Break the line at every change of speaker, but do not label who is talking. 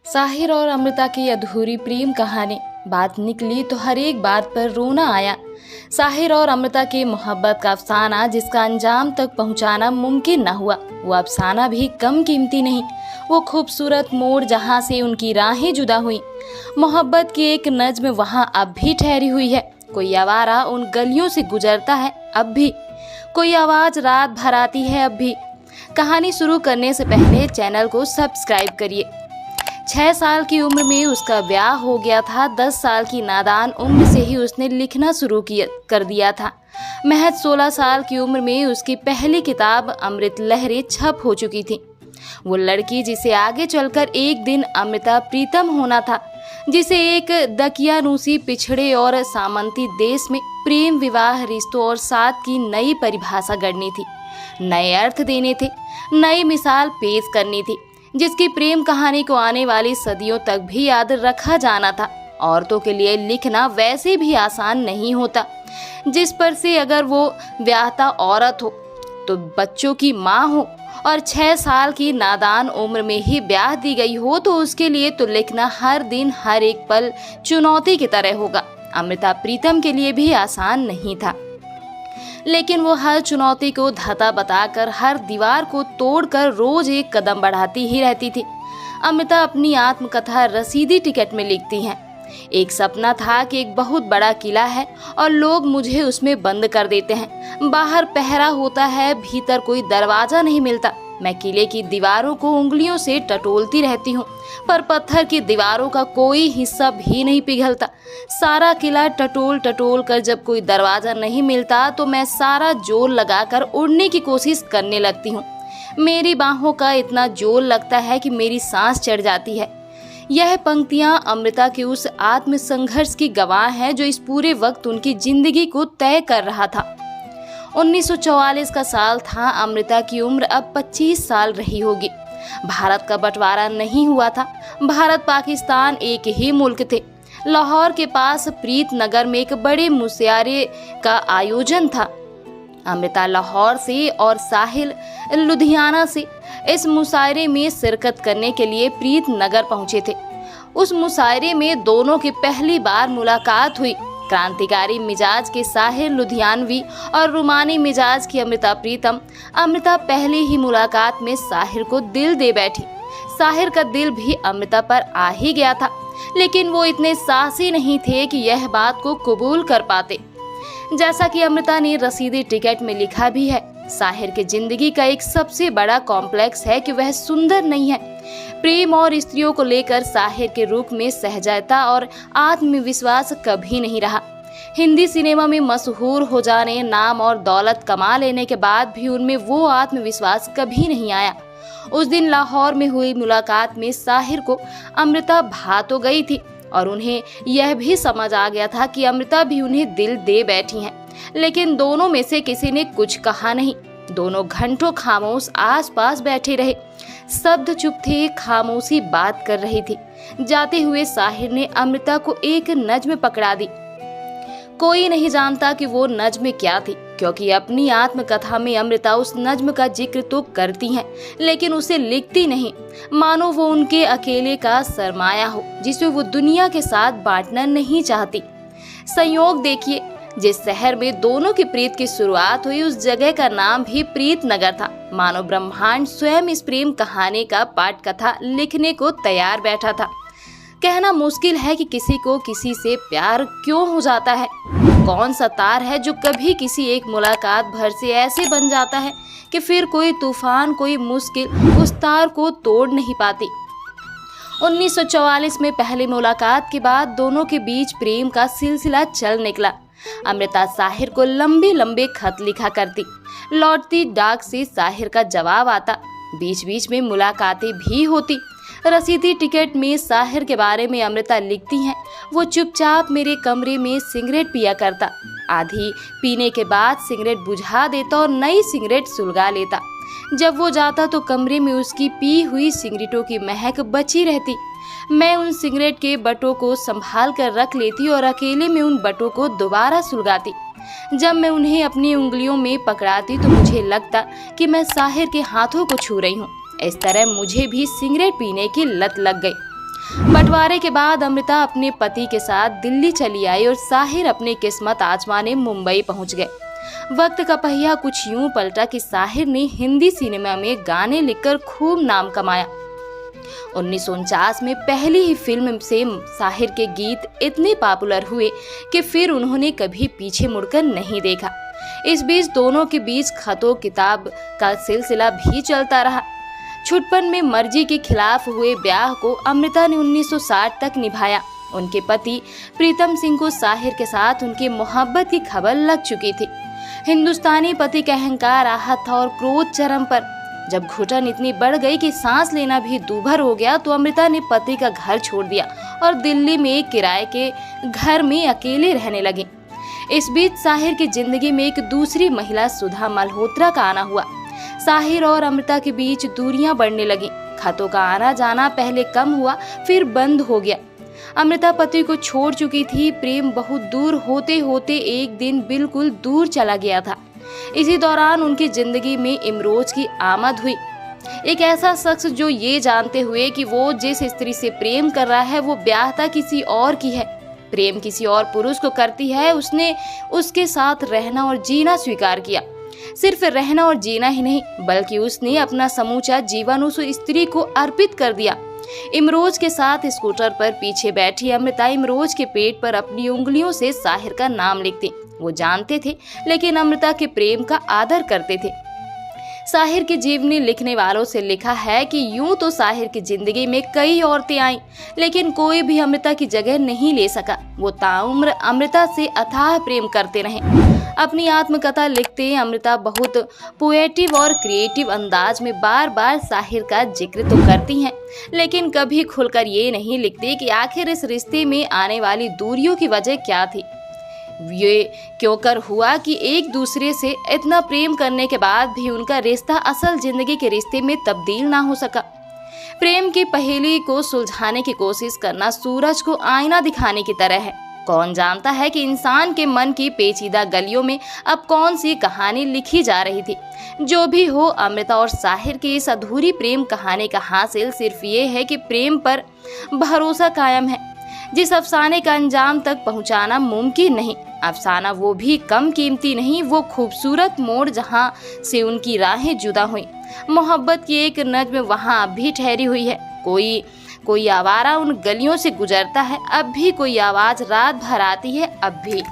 साहिर और अमृता की अधूरी प्रेम कहानी। बात निकली तो हर एक बात पर रोना आया। साहिर और अमृता की मोहब्बत का अफसाना जिसका अंजाम तक पहुंचाना मुमकिन न हुआ, वो अफसाना भी कम कीमती नहीं। वो खूबसूरत मोड़ जहां से उनकी राहें जुदा हुई। मोहब्बत की एक नज्म वहां अब भी ठहरी हुई है। कोई आवारा उन गलियों से गुजरता है अब भी, कोई आवाज रात भर आती है अब भी। कहानी शुरू करने से पहले चैनल को सब्सक्राइब करिए। 6 साल की उम्र में उसका ब्याह हो गया था। 10 साल की नादान उम्र से ही उसने लिखना शुरू कर दिया था। महज 16 साल की उम्र में उसकी पहली किताब अमृत लहरें छप हो चुकी थी। वो लड़की जिसे आगे चलकर एक दिन अमृता प्रीतम होना था, जिसे एक दकियानूसी पिछड़े और सामंती देश में प्रेम विवाह रिश्तों और साथ की नई परिभाषा गढ़नी थी, नए अर्थ देने थे, नई मिसाल पेश करनी थी, जिसकी प्रेम कहानी को आने वाली सदियों तक भी याद रखा जाना था। औरतों के लिए लिखना वैसे भी आसान नहीं होता, जिस पर से अगर वो ब्याहता औरत हो तो बच्चों की माँ हो और 6 साल की नादान उम्र में ही ब्याह दी गई हो तो उसके लिए तो लिखना हर दिन हर एक पल चुनौती की तरह होगा। अमृता प्रीतम के लिए भी आसान नहीं था, लेकिन वो हर चुनौती को धता बताकर, हर दीवार को तोड़कर रोज एक कदम बढ़ाती ही रहती थी। अमृता अपनी आत्मकथा रसीदी टिकट में लिखती हैं। एक सपना था कि एक बहुत बड़ा किला है और लोग मुझे उसमें बंद कर देते हैं। बाहर पहरा होता है, भीतर कोई दरवाजा नहीं मिलता। मैं किले की दीवारों को उंगलियों से टटोलती रहती हूँ, पर पत्थर की दीवारों का कोई हिस्सा भी नहीं पिघलता। सारा किला टटोल टटोल कर जब कोई दरवाजा नहीं मिलता तो मैं सारा जोर लगाकर उड़ने की कोशिश करने लगती हूँ। मेरी बाहों का इतना जोर लगता है कि मेरी सांस चढ़ जाती है। यह पंक्तियां अमृता के उस आत्मसंघर्ष की गवाह हैं जो इस पूरे वक्त उनकी जिंदगी को तय कर रहा था। 1944 का साल था। अमृता की उम्र अब 25 साल रही होगी। भारत का बंटवारा नहीं हुआ था। भारत पाकिस्तान एक ही मुल्क थे। लाहौर के पास प्रीत नगर में एक बड़े मुशायरे का आयोजन था। अमृता लाहौर से और साहिल लुधियाना से इस मुशायरे में शिरकत करने के लिए प्रीत नगर पहुंचे थे। उस मुशायरे में दोनों की पहली बार मुलाकात हुई। क्रांतिकारी मिजाज के साहिर लुधियानवी और रुमानी मिजाज की अमृता प्रीतम। अमृता पहली ही मुलाकात में साहिर को दिल दे बैठी। साहिर का दिल भी अमृता पर आ ही गया था, लेकिन वो इतने साहसी नहीं थे कि यह बात को कबूल कर पाते। जैसा कि अमृता ने रसीदी टिकट में लिखा भी है, साहिर की जिंदगी का एक सबसे बड़ा कॉम्प्लेक्स है कि वह सुंदर नहीं है। प्रेम और स्त्रियों को लेकर साहिर के रूप में सहजता और आत्मविश्वास कभी नहीं रहा। हिंदी सिनेमा में मशहूर हो जाने, नाम और दौलत कमा लेने के बाद भी उनमें वो आत्मविश्वास कभी नहीं आया। उस दिन लाहौर में हुई मुलाकात में साहिर को अमृता भा तो गई थी और उन्हें यह भी समझ आ गया था कि अमृता भी उन्हें दिल दे बैठी हैं, लेकिन दोनों में से किसी ने कुछ कहा नहीं। दोनों घंटों खामोश आसपास बैठे रहे। शब्द चुप थे, खामोशी बात कर रही थी। जाते हुए साहिर ने अमृता को एक नज्म पकड़ा दी। कोई नहीं जानता कि वो नज्म क्या थी, क्योंकि अपनी आत्मकथा में अमृता उस नज्म का जिक्र तो करती हैं, लेकिन उसे लिखती नहीं, मानो वो उनके अकेले का सरमाया हो जिसे वो दुनिया के साथ बांटना नहीं चाहती। संयोग देखिए, जिस शहर में दोनों की प्रीत की शुरुआत हुई उस जगह का नाम भी प्रीत नगर था। मानो ब्रह्मांड स्वयं इस प्रेम कहानी का पाठ कथा लिखने को तैयार बैठा था। कहना मुश्किल है कि किसी को किसी से प्यार क्यों हो जाता है। कौन सा तार है जो कभी किसी एक मुलाकात भर से ऐसे बन जाता है कि फिर कोई तूफान, कोई मुश्किल उस तार को तोड़ नहीं पाती। 1944 में पहली मुलाकात के बाद दोनों के बीच प्रेम का सिलसिला चल निकला। अमृता साहिर को लंबे लंबे खत लिखा करती। लौटती डाक से साहिर का जवाब आता। बीच बीच में मुलाकातें भी होती। रसीदी टिकट में साहिर के बारे में अमृता लिखती हैं, वो चुपचाप मेरे कमरे में सिगरेट पिया करता। आधी पीने के बाद सिगरेट बुझा देता और नई सिगरेट सुलगा लेता। जब वो जाता तो कमरे में उसकी पी हुई सिगरेटों की महक बची रहती। मैं उन सिगरेट के बटों को संभाल कर रख लेती और अकेले में उन बटों को दोबारा सुलगाती। जब मैं उन्हें अपनी उंगलियों में पकड़ाती तो मुझे लगता कि मैं साहिर के हाथों को छू रही हूँ। इस तरह मुझे भी सिगरेट पीने की लत लग गई। बंटवारे के बाद अमृता अपने पति के साथ दिल्ली चली आई और साहिर अपनी किस्मत आजमाने मुंबई पहुंच गए। वक्त का पहिया कुछ यूं पलटा कि साहिर ने हिंदी सिनेमा में गाने लिखकर खूब नाम कमाया। 1949 में पहली ही फिल्म से साहिर के गीत इतने पॉपुलर हुए कि फिर उन्होंने कभी पीछे मुड़कर नहीं देखा। इस बीच दोनों के बीच खतों किताब का सिलसिला भी चलता रहा। छुटपन में मर्जी के खिलाफ हुए ब्याह को अमृता ने 1960 तक निभाया। उनके पति प्रीतम सिंह को साहिर के साथ उनकी मोहब्बत की खबर लग चुकी थी। हिंदुस्तानी पति का अहंकार आहत था और क्रोध चरम पर। जब घुटन इतनी बढ़ गई कि सांस लेना भी दूभर हो गया तो अमृता ने पति का घर छोड़ दिया और दिल्ली में एक किराए के घर में अकेले रहने लगी। इस बीच साहिर की जिंदगी में एक दूसरी महिला सुधा मल्होत्रा का आना हुआ। साहिर और अमृता के बीच दूरियां बढ़ने लगी। खतों का आना जाना पहले कम हुआ, फिर बंद हो गया। अमृता पति को छोड़ चुकी थी। प्रेम बहुत दूर होते होते एक दिन बिल्कुल दूर चला गया था। इसी दौरान उनकी जिंदगी में इमरोज की आमद हुई। एक ऐसा शख्स जो ये जानते हुए कि वो जिस स्त्री से प्रेम कर रहा है वो ब्याहता किसी और की है, प्रेम किसी और पुरुष को करती है, उसने उसके साथ रहना और जीना स्वीकार किया। सिर्फ रहना और जीना ही नहीं बल्कि उसने अपना समूचा जीवन उस स्त्री को अर्पित कर दिया। इमरोज के साथ स्कूटर पर पीछे बैठी अमृता इमरोज के पेट पर अपनी उंगलियों से साहिर का नाम लिखती। वो जानते थे लेकिन अमृता के प्रेम का आदर करते थे। साहिर की जीवनी लिखने वालों से लिखा है कि यूं तो साहिर की जिंदगी में कई औरतें आईं, लेकिन कोई भी अमृता की जगह नहीं ले सका। वो ताउम्र अमृता से अथाह प्रेम करते रहे। अपनी आत्मकथा लिखते अमृता बहुत पोएटिव और क्रिएटिव अंदाज में बार बार साहिर का जिक्र तो करती हैं, लेकिन कभी खुलकर ये नहीं लिखती कि आखिर इस रिश्ते में आने वाली दूरियों की वजह क्या थी। ये क्यों कर हुआ कि एक दूसरे से इतना प्रेम करने के बाद भी उनका रिश्ता असल जिंदगी के रिश्ते में तब्दील ना हो सका। प्रेम की पहेली को सुलझाने की कोशिश करना सूरज को आईना दिखाने की तरह है। कौन जानता है कि इंसान के मन की पेचीदा गलियों में अब कौन सी कहानी लिखी जा रही थी। जो भी हो, अमृता और साहिर की इस अधूरी प्रेम कहानी का हासिल सिर्फ ये है कि प्रेम पर भरोसा कायम है। जिस अफसाने का अंजाम तक पहुंचाना मुमकिन नहीं। अफसाना वो भी कम कीमती नहीं, वो खूबसूरत मोड़ जहां से उनकी राहें जुदा हुई। मोहब्बत की एक नज्म वहां अब भी ठहरी हुई है। कोई आवारा उन गलियों से गुजरता है, अब भी कोई आवाज रात भर आती है, अब भी।